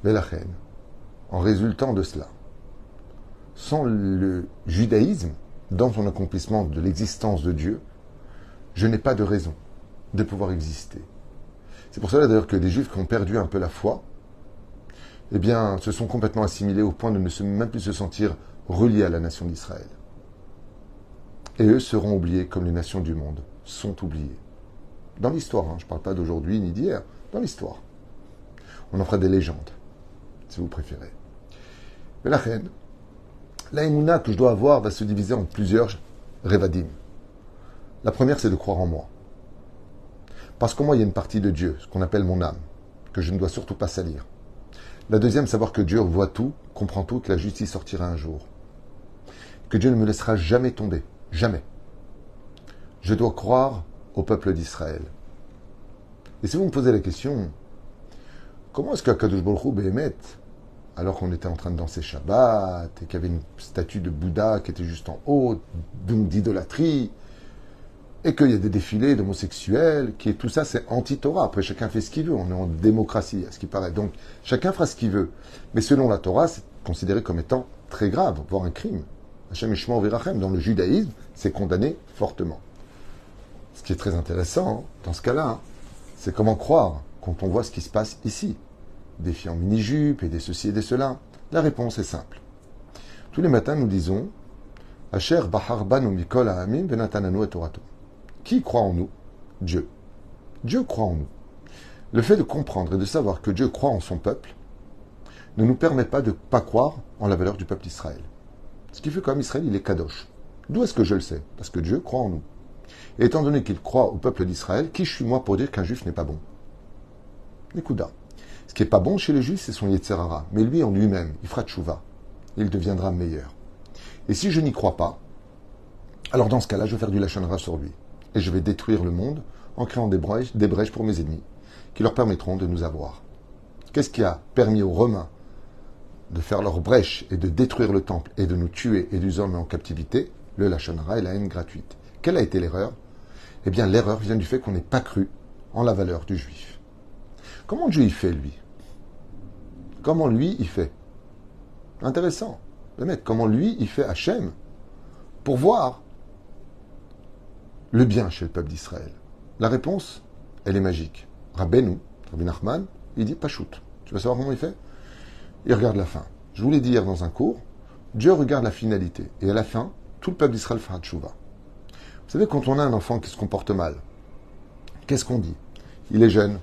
Velachen, en résultant de cela, sans le judaïsme, dans son accomplissement de l'existence de Dieu, je n'ai pas de raison de pouvoir exister. C'est pour cela d'ailleurs que les Juifs qui ont perdu un peu la foi, eh bien, se sont complètement assimilés au point de ne même plus se sentir reliés à la nation d'Israël. Et eux seront oubliés comme les nations du monde sont oubliées. Dans l'histoire, je ne parle pas d'aujourd'hui ni d'hier, dans l'histoire. On en fera des légendes, si vous préférez. Mais la reine, la émouna que je dois avoir va se diviser en plusieurs revadim. La première, c'est de croire en moi. Parce qu'en moi, il y a une partie de Dieu, ce qu'on appelle mon âme, que je ne dois surtout pas salir. La deuxième, savoir que Dieu voit tout, comprend tout, que la justice sortira un jour. Que Dieu ne me laissera jamais tomber. Jamais. Je dois croire au peuple d'Israël. Et si vous me posez la question, comment est-ce qu'Akadosh Baruch Hu Béhémet, alors qu'on était en train de danser Shabbat, et qu'il y avait une statue de Bouddha qui était juste en haut, donc d'idolâtrie, et qu'il y a des défilés d'homosexuels, tout ça c'est anti-Torah. Après, chacun fait ce qu'il veut, on est en démocratie, à ce qui paraît. Donc, chacun fera ce qu'il veut. Mais selon la Torah, c'est considéré comme étant très grave, voire un crime. Hashem Ishmael Virachem, dans le judaïsme, c'est condamné fortement. Ce qui est très intéressant, dans ce cas-là, c'est comment croire quand on voit ce qui se passe ici. Des filles en mini-jupe et des ceci et des cela. La réponse est simple. Tous les matins, nous disons Asher Bahar Banu Mikol Ha'amim Venatananu et Torato. Qui croit en nous? Dieu. Dieu croit en nous. Le fait de comprendre et de savoir que Dieu croit en son peuple ne nous permet pas de ne pas croire en la valeur du peuple d'Israël. Ce qui fait comme Israël, il est kadosh. D'où est-ce que je le sais? Parce que Dieu croit en nous. Et étant donné qu'il croit au peuple d'Israël, qui je suis moi pour dire qu'un juif n'est pas bon? Nekuda. Ce qui n'est pas bon chez les juifs, c'est son Yetzer Hara. Mais lui, en lui-même, il fera tchouva. Il deviendra meilleur. Et si je n'y crois pas, alors dans ce cas-là, je vais faire du Lachon Hara sur lui. Et je vais détruire le monde en créant des brèches pour mes ennemis, qui leur permettront de nous avoir. Qu'est-ce qui a permis aux Romains de faire leurs brèches et de détruire le temple et de nous tuer et nous emmener en captivité? Le Lachon Hara et la haine gratuite. Quelle a été l'erreur? Eh bien, l'erreur vient du fait qu'on n'ait pas cru en la valeur du juif. Comment Dieu y fait, lui? Comment lui y fait? Intéressant. Le mec, comment lui y fait Hachem pour voir le bien chez le peuple d'Israël? La réponse, elle est magique. Rabbeinu, Rabbi Nachman, il dit Pachout. Tu veux savoir comment il fait? Il regarde la fin. Je vous l'ai dit hier dans un cours, Dieu regarde la finalité. Et à la fin, tout le peuple d'Israël fera tchouva. Vous savez, quand on a un enfant qui se comporte mal, qu'est-ce qu'on dit? Il est jeune,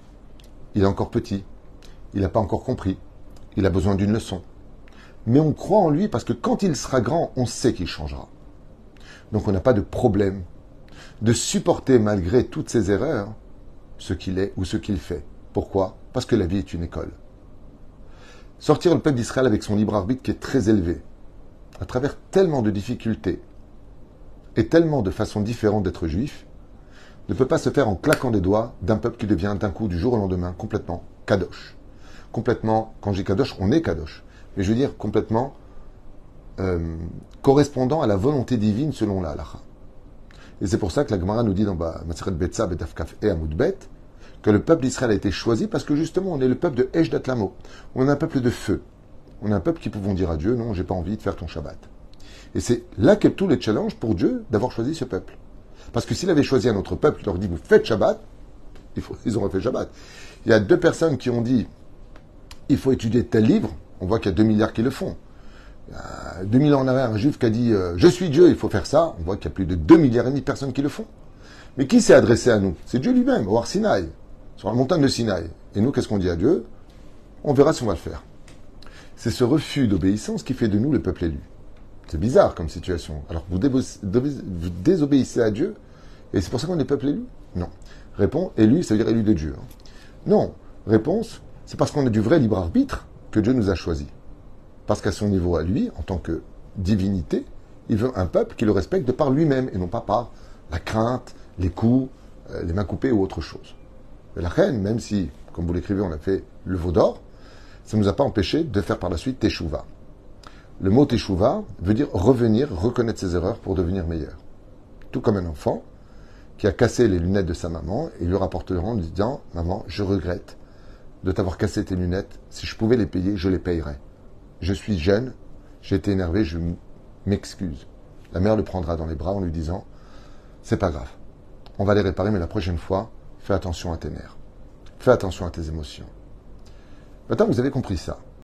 il est encore petit, il n'a pas encore compris, il a besoin d'une leçon. Mais on croit en lui parce que quand il sera grand, on sait qu'il changera. Donc on n'a pas de problème de supporter malgré toutes ses erreurs ce qu'il est ou ce qu'il fait. Pourquoi? Parce que la vie est une école. Sortir le peuple d'Israël avec son libre arbitre qui est très élevé, à travers tellement de difficultés et tellement de façons différentes d'être juif, ne peut pas se faire en claquant des doigts d'un peuple qui devient d'un coup, du jour au lendemain, complètement kadosh. Complètement, quand je dis kadosh, on est kadosh. Mais je veux dire complètement correspondant à la volonté divine selon la halacha. Et c'est pour ça que la Gemara nous dit dans Maseret Betsa, Betaf Kaf et Amoud Bet, que le peuple d'Israël a été choisi parce que justement, on est le peuple de Esh Datlamo. On est un peuple de feu. On est un peuple qui pouvons dire à Dieu, non, j'ai pas envie de faire ton Shabbat. Et c'est là qu'est tout le challenge pour Dieu d'avoir choisi ce peuple. Parce que s'il avait choisi un autre peuple, il leur dit, vous faites Shabbat, ils auraient fait Shabbat. Il y a 2 personnes qui ont dit, il faut étudier tel livre, on voit qu'il y a 2 milliards qui le font. Il y a 2000 ans en arrière, un juif qui a dit, je suis Dieu, il faut faire ça, on voit qu'il y a plus de 2,5 milliards de personnes qui le font. Mais qui s'est adressé à nous? C'est Dieu lui-même, au Har Sinaï, sur la montagne de Sinaï. Et nous, qu'est-ce qu'on dit à Dieu? On verra si on va le faire. C'est ce refus d'obéissance qui fait de nous le peuple élu. C'est bizarre comme situation. Alors vous désobéissez à Dieu, et c'est pour ça qu'on est peuple élu? Non. Réponse, élu, ça veut dire élu de Dieu. Non. Réponse, c'est parce qu'on a du vrai libre arbitre que Dieu nous a choisis. Parce qu'à son niveau à lui, en tant que divinité, il veut un peuple qui le respecte de par lui-même, et non pas par la crainte, les coups, les mains coupées ou autre chose. Et la reine, même si, comme vous l'écrivez, on a fait le veau d'or, ça ne nous a pas empêché de faire par la suite Teshuvah. Le mot Teshuvah veut dire revenir, reconnaître ses erreurs pour devenir meilleur. Tout comme un enfant qui a cassé les lunettes de sa maman et lui rapportera en lui disant « Maman, je regrette de t'avoir cassé tes lunettes. Si je pouvais les payer, je les payerais. Je suis jeune, j'ai été énervé, je m'excuse. La mère le prendra dans les bras en lui disant, c'est pas grave, on va les réparer, mais la prochaine fois, fais attention à tes nerfs. Fais attention à tes émotions. Maintenant, vous avez compris ça.